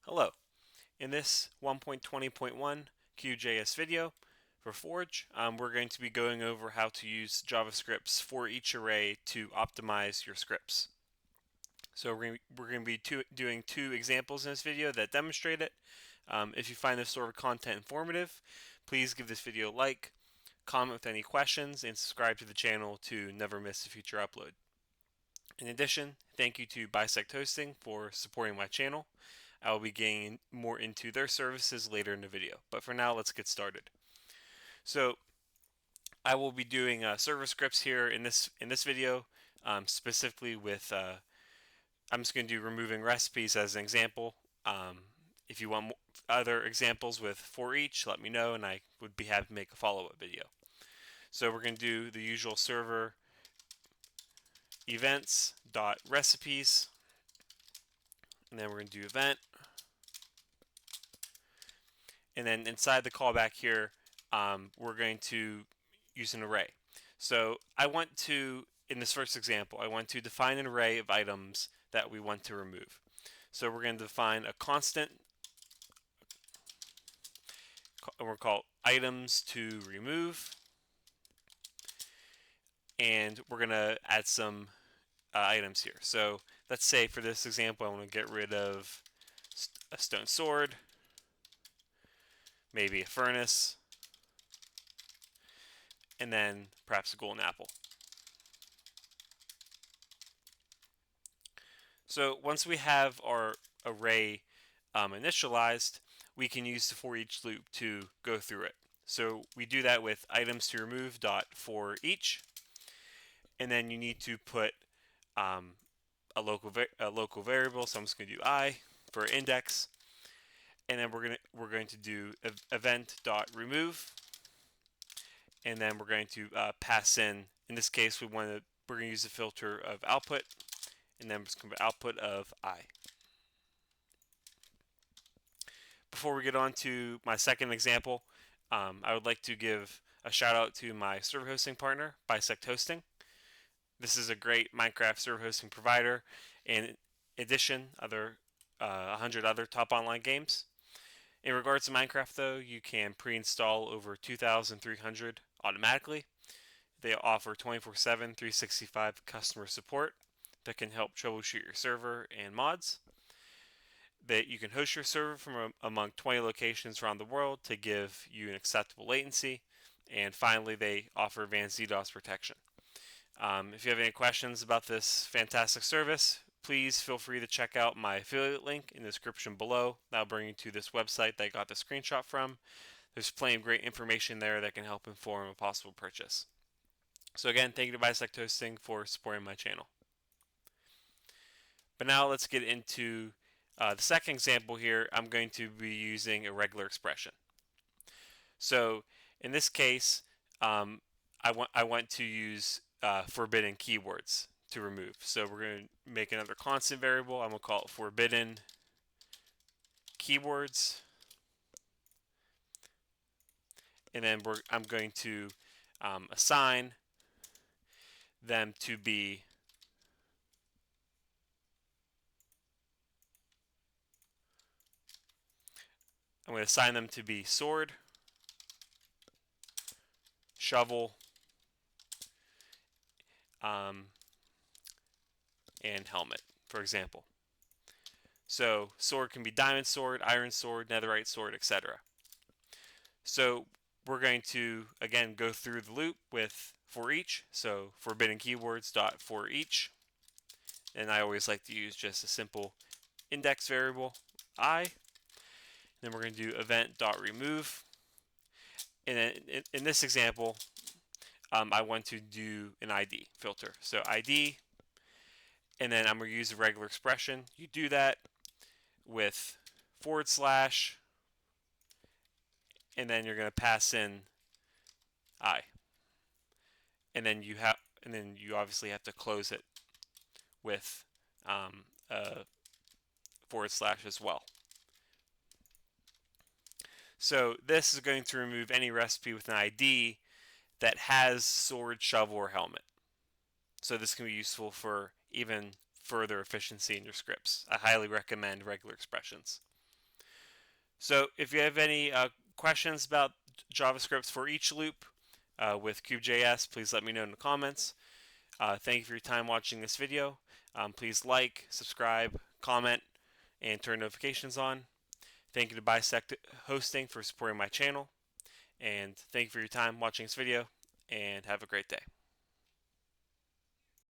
Hello. In this 1.20.1 QJS video for Forge, we're going to be going over how to use JavaScript's for each array to optimize your scripts. So we're going to be doing two examples in this video that demonstrate it. If you find this sort of content informative, please give this video a like, comment with any questions, and subscribe to the channel to never miss a future upload. In addition, thank you to BisectHosting for supporting my channel. I will be getting more into their services later in the video, but for now, let's get started. So I will be doing server scripts here in this video, specifically with I'm just going to do removing recipes as an example. If you want other examples with for each, let me know, and I would be happy to make a follow-up video. So we're going to do the usual server events.recipes, and then we're going to do event. And then inside the callback here, we're going to use an array. So I want to, in this first example, I want to define an array of items that we want to remove. So we're going to define a constant, and we're called items to remove. And we're going to add some items here. So let's say for this example, I want to get rid of a stone sword, maybe a furnace, and then perhaps a golden apple. So once we have our array initialized, we can use the for each loop to go through it. So we do that with items to remove dot for each, and then you need to put a local variable. So I'm just going to do I for index, and then we're going to do event dot remove, and then we're going to pass in. In this case, we're going to use the filter of output, and then we're just going to output of I. Before we get on to my second example, I would like to give a shout out to my server hosting partner, BisectHosting. This is a great Minecraft server hosting provider, and in addition, 100 other top online games. In regards to Minecraft, though, you can pre-install over 2,300 automatically. They offer 24/7, 365 customer support that can help troubleshoot your server and mods. That you can host your server from among 20 locations around the world to give you an acceptable latency. And finally, they offer advanced DDoS protection. If you have any questions about this fantastic service, please feel free to check out my affiliate link in the description below. That'll bring you to this website that I got the screenshot from. There's plenty of great information there that can help inform a possible purchase. So again, thank you to BisectHosting for supporting my channel. But now let's get into the second example here. I'm going to be using a regular expression. So in this case, I want to use forbidden keywords to remove. So we're going to make another constant variable. I'm going to call it forbidden keywords. And then I'm going to assign them to be sword, shovel, and helmet, for example. So sword can be diamond sword, iron sword, netherite sword, etc. So we're going to again go through the loop with for each. So forbidden keywords dot for each, and I always like to use just a simple index variable I. Then we're going to do event dot remove, and then in this example, I want to do an ID filter. So ID, and then I'm going to use a regular expression. You do that with /, and then you're going to pass in I, and then you obviously have to close it with a / as well. So this is going to remove any recipe with an ID that has sword, shovel, or helmet. So this can be useful for even further efficiency in your scripts. I highly recommend regular expressions. So if you have any questions about JavaScript for each loop with KubeJS, please let me know in the comments. Thank you for your time watching this video. Please like, subscribe, comment, and turn notifications on. Thank you to Bisect Hosting for supporting my channel. And thank you for your time watching this video, and have a great day.